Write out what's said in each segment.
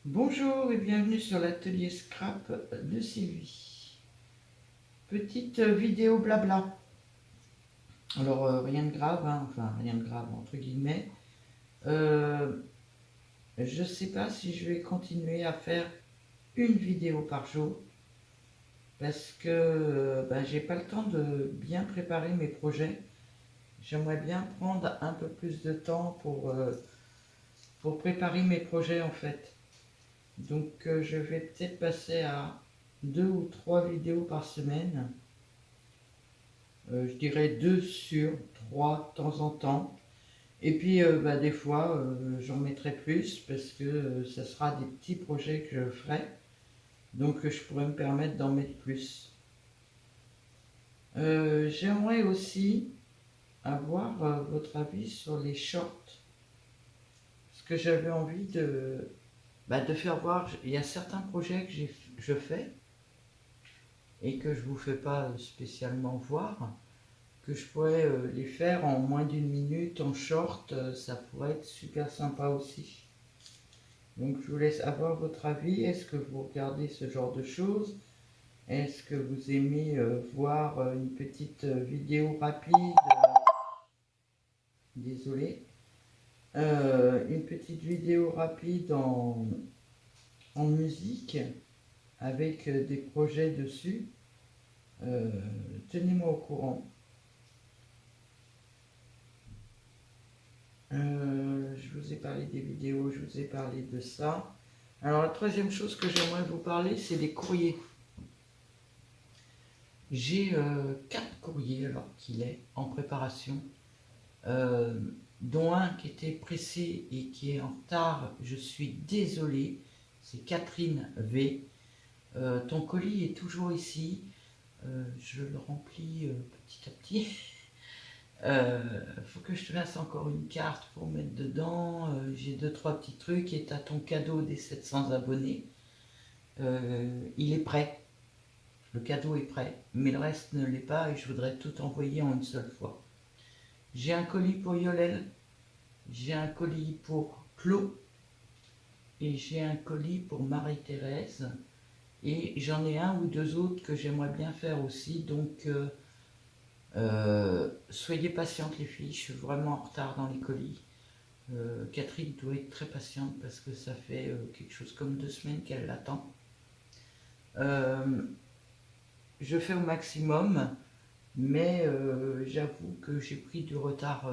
Bonjour et bienvenue sur l'atelier scrap de Sylvie. Petite vidéo blabla. Alors rien de grave, hein, enfin rien de grave entre guillemets. Je sais pas si je vais continuer à faire une vidéo par jour parce que j'ai pas le temps de bien préparer mes projets. J'aimerais bien prendre un peu plus de temps pour préparer mes projets en fait. Donc je vais peut-être passer à 2 ou 3 vidéos par semaine. Je dirais 2 sur 3 de temps en temps. Et puis des fois j'en mettrai plus parce que ça sera des petits projets que je ferai. Donc je pourrais me permettre d'en mettre plus. J'aimerais aussi avoir votre avis sur les shorts. Parce que j'avais envie de faire voir. Il y a certains projets que je fais et que je ne vous fais pas spécialement voir, que je pourrais les faire en moins d'une minute en short, ça pourrait être super sympa aussi. Donc je vous laisse avoir votre avis. Est-ce que vous regardez ce genre de choses? Est-ce que vous aimez voir une petite vidéo rapide? Désolé. Une petite vidéo rapide en musique avec des projets dessus. Euh, Tenez-moi au courant. Je vous ai parlé des vidéos, je vous ai parlé de ça. Alors la troisième chose que j'aimerais vous parler, c'est des courriers. J'ai 4 courriers alors qu'il est en préparation, euh, dont un qui était pressé et qui est en retard. Je suis désolée, c'est Catherine V. Ton colis est toujours ici. Je le remplis petit à petit. Faut que je te laisse encore une carte pour mettre dedans. J'ai 2, 3 petits trucs et t'as ton cadeau des 700 abonnés. Il est prêt. Le cadeau est prêt, mais le reste ne l'est pas et je voudrais tout envoyer en une seule fois. J'ai un colis pour Yolel, j'ai un colis pour Claude et j'ai un colis pour Marie-Thérèse. Et j'en ai 1 ou 2 autres que j'aimerais bien faire aussi. Donc soyez patientes les filles, je suis vraiment en retard dans les colis. Catherine doit être très patiente parce que ça fait quelque chose comme 2 semaines qu'elle l'attend. Je fais au maximum, mais j'avoue que j'ai pris du retard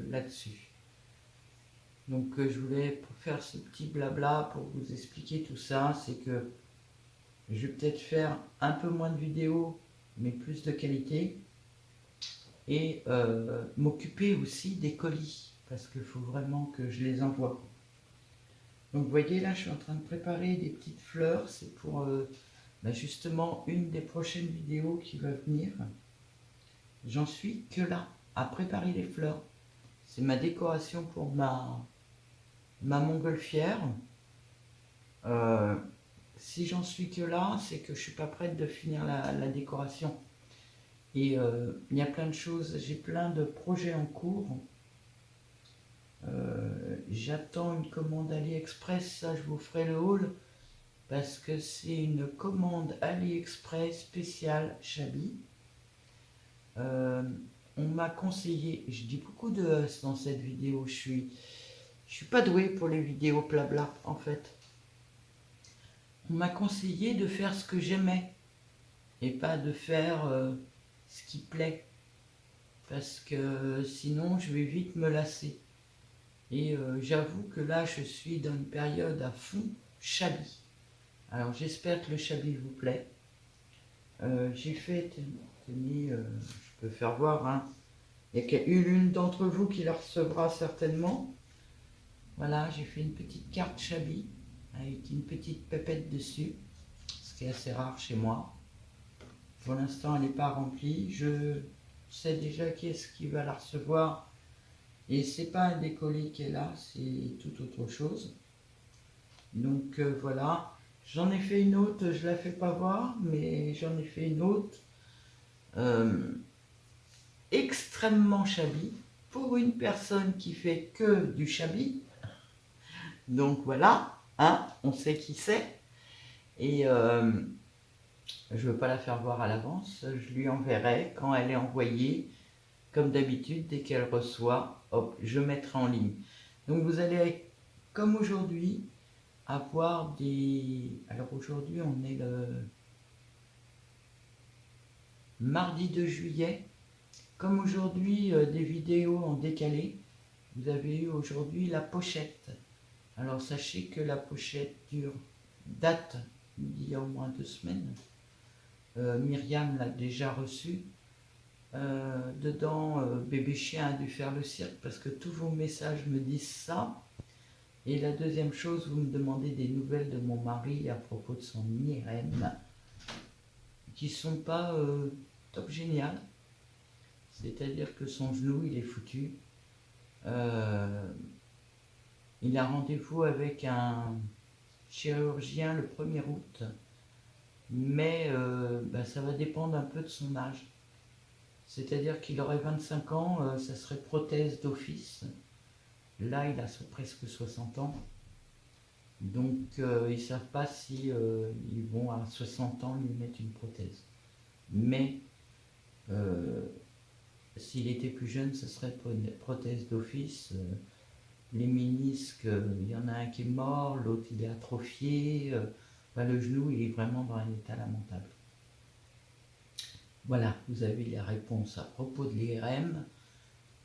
là-dessus. Donc je voulais faire ce petit blabla pour vous expliquer tout ça. C'est que je vais peut-être faire un peu moins de vidéos, mais plus de qualité. Et m'occuper aussi des colis, parce qu'il faut vraiment que je les envoie. Donc vous voyez là, je suis en train de préparer des petites fleurs. C'est pour justement une des prochaines vidéos qui va venir. J'en suis que là, à préparer les fleurs. C'est ma décoration pour ma montgolfière. Si j'en suis que là, c'est que je suis pas prête de finir la décoration. Et il y a plein de choses, j'ai plein de projets en cours. J'attends une commande AliExpress, ça je vous ferai le haul, parce que c'est une commande AliExpress spéciale Chabi. On m'a conseillé, je dis beaucoup de us dans cette vidéo, je suis pas douée pour les vidéos blabla en fait. On m'a conseillé de faire ce que j'aimais et pas de faire ce qui plaît, parce que sinon je vais vite me lasser. Et j'avoue que là je suis dans une période à fond Chabi. Alors j'espère que le Chabi vous plaît. J'ai fait, tenez, je peux faire voir, hein. Il y a une d'entre vous qui la recevra certainement. Voilà, j'ai fait une petite carte Chabi avec une petite pépette dessus, ce qui est assez rare chez moi. Pour l'instant, elle n'est pas remplie. Je sais déjà qui est-ce qui va la recevoir. Et c'est pas un décollé qui est là, c'est tout autre chose. Donc voilà. J'en ai fait une autre, je la fais pas voir, mais j'en ai fait une autre extrêmement Chabi pour une personne qui fait que du Chabi. Donc voilà. Hein, on sait qui c'est. Et je ne veux pas la faire voir à l'avance. Je lui enverrai quand elle est envoyée. Comme d'habitude, dès qu'elle reçoit, hop, je mettrai en ligne. Donc vous allez, comme aujourd'hui, avoir des... Alors aujourd'hui, on est le mardi 2 juillet. Comme aujourd'hui, des vidéos en décalé, vous avez eu aujourd'hui la pochette. Alors sachez que la pochette date d'il y a au moins 2 semaines. Myriam l'a déjà reçue. Dedans, bébé chien a dû faire le cirque parce que tous vos messages me disent ça. Et la deuxième chose, vous me demandez des nouvelles de mon mari à propos de son IRM, qui sont pas top génial. C'est-à-dire que son genou, il est foutu. Il a rendez-vous avec un chirurgien le 1er août, mais ça va dépendre un peu de son âge. C'est-à-dire qu'il aurait 25 ans, ça serait prothèse d'office. Là, il a presque 60 ans. Donc, ils ne savent pas si ils vont à 60 ans lui mettre une prothèse. Mais, s'il était plus jeune, ce serait prothèse d'office. Les ménisques, il y en a un qui est mort, l'autre il est atrophié. Le genou, il est vraiment dans un état lamentable. Voilà, vous avez la réponse à propos de l'IRM.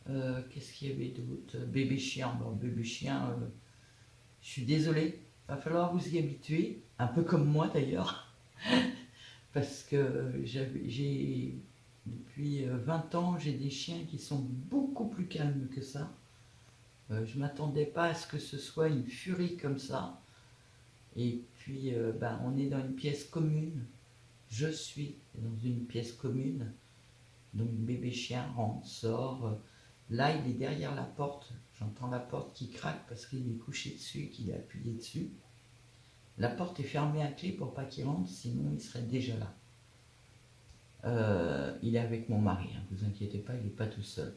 Qu'est-ce qu'il y avait d'autre? Bébé chien. Bon, bébé chien, je suis désolée, il va falloir vous y habituer, un peu comme moi d'ailleurs, parce que depuis 20 ans, j'ai des chiens qui sont beaucoup plus calmes que ça. Je ne m'attendais pas à ce que ce soit une furie comme ça. Et puis, on est dans une pièce commune. Je suis dans une pièce commune. Donc, bébé chien rentre, sort. Là, il est derrière la porte. J'entends la porte qui craque parce qu'il est couché dessus, qu'il est appuyé dessus. La porte est fermée à clé pour pas qu'il rentre, sinon il serait déjà là. Il est avec mon mari, hein, vous inquiétez pas, il n'est pas tout seul.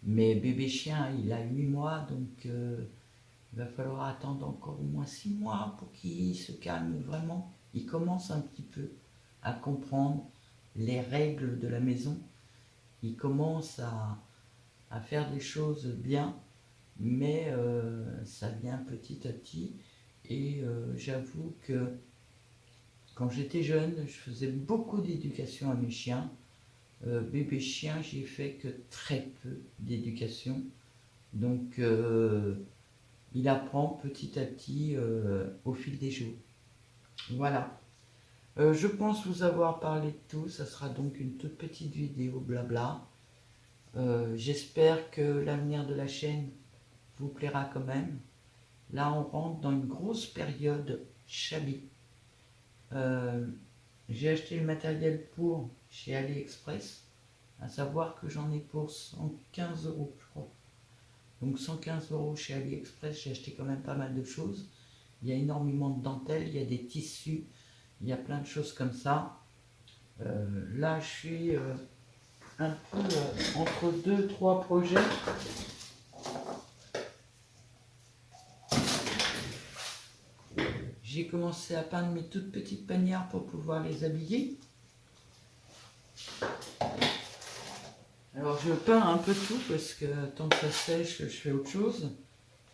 Mais bébé chien, il a 8 mois, donc il va falloir attendre encore au moins 6 mois pour qu'il se calme vraiment. Il commence un petit peu à comprendre les règles de la maison. Il commence à faire des choses bien, mais ça vient petit à petit. Et j'avoue que quand j'étais jeune, je faisais beaucoup d'éducation à mes chiens. Bébé chien, j'ai fait que très peu d'éducation. Donc il apprend petit à petit au fil des jours. Voilà. Je pense vous avoir parlé de tout. Ça sera donc une toute petite vidéo blabla. J'espère que l'avenir de la chaîne vous plaira quand même. Là, on rentre dans une grosse période Chabi. J'ai acheté le matériel pour chez AliExpress, à savoir que j'en ai pour 115 €, je crois. Donc 115 € chez AliExpress, j'ai acheté quand même pas mal de choses. Il y a énormément de dentelles, il y a des tissus, il y a plein de choses comme ça. Là, je suis un peu entre 2-3 projets. J'ai commencé à peindre mes toutes petites panières pour pouvoir les habiller. Alors je peins un peu tout parce que tant que ça sèche, je fais autre chose.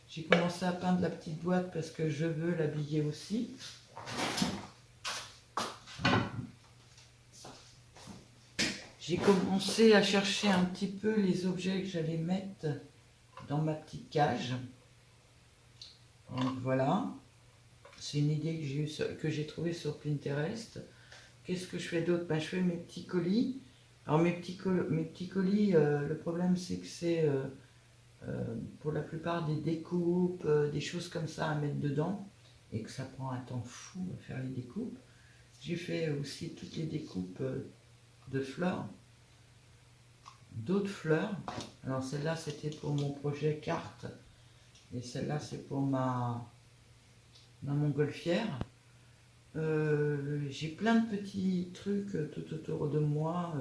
J'ai commencé à peindre la petite boîte parce que je veux l'habiller aussi. J'ai commencé à chercher un petit peu les objets que j'allais mettre dans ma petite cage. Donc voilà. C'est une idée que j'ai trouvée sur Pinterest. Qu'est-ce que je fais d'autre? Je fais mes petits colis. Alors mes petits colis, le problème c'est que c'est pour la plupart des découpes, des choses comme ça à mettre dedans, et que ça prend un temps fou à faire les découpes. J'ai fait aussi toutes les découpes de fleurs, d'autres fleurs. Alors celle-là c'était pour mon projet carte, et celle-là c'est pour ma montgolfière. J'ai plein de petits trucs tout autour de moi.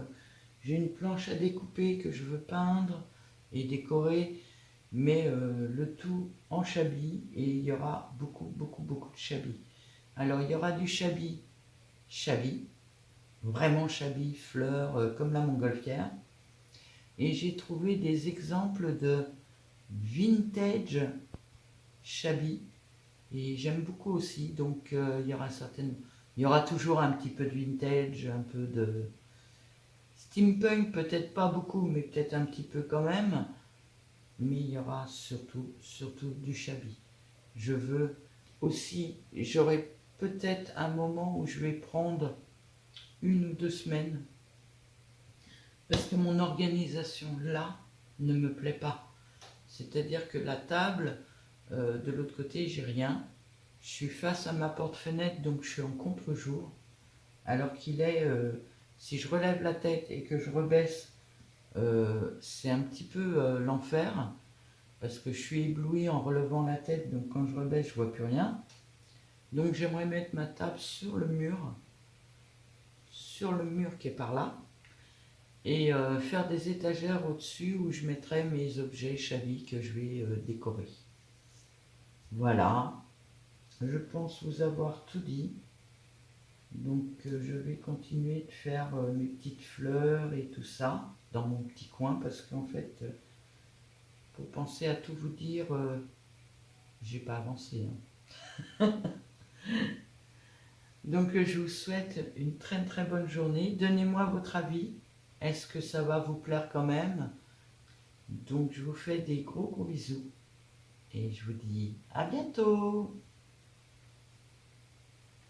J'ai une planche à découper que je veux peindre et décorer. mais le tout en chablis, et il y aura beaucoup de chablis. Alors il y aura du chablis, vraiment chablis, fleurs, comme la montgolfière. Et j'ai trouvé des exemples de vintage chablis, et j'aime beaucoup aussi, donc il y aura toujours un petit peu de vintage, un peu de steampunk, peut-être pas beaucoup, mais peut-être un petit peu quand même, mais il y aura surtout du chablis. Je veux aussi, j'aurai peut-être un moment où je vais prendre 1 ou 2 semaines, parce que mon organisation là ne me plaît pas. C'est-à-dire que la table, de l'autre côté, j'ai rien. Je suis face à ma porte-fenêtre, donc je suis en contre-jour. Alors qu'il est, si je relève la tête et que je rebaisse, c'est un petit peu l'enfer. Parce que je suis ébloui en relevant la tête, donc quand je rebaisse, je vois plus rien. Donc j'aimerais mettre ma table sur le mur qui est par là, et faire des étagères au-dessus où je mettrai mes objets chablis que je vais décorer. Voilà, je pense vous avoir tout dit. Donc je vais continuer de faire mes petites fleurs et tout ça dans mon petit coin, parce qu'en fait, pour penser à tout vous dire, j'ai pas avancé, hein. Donc je vous souhaite une très bonne journée. Donnez-moi votre avis. Est-ce que ça va vous plaire quand même? Donc je vous fais des gros bisous et je vous dis à bientôt.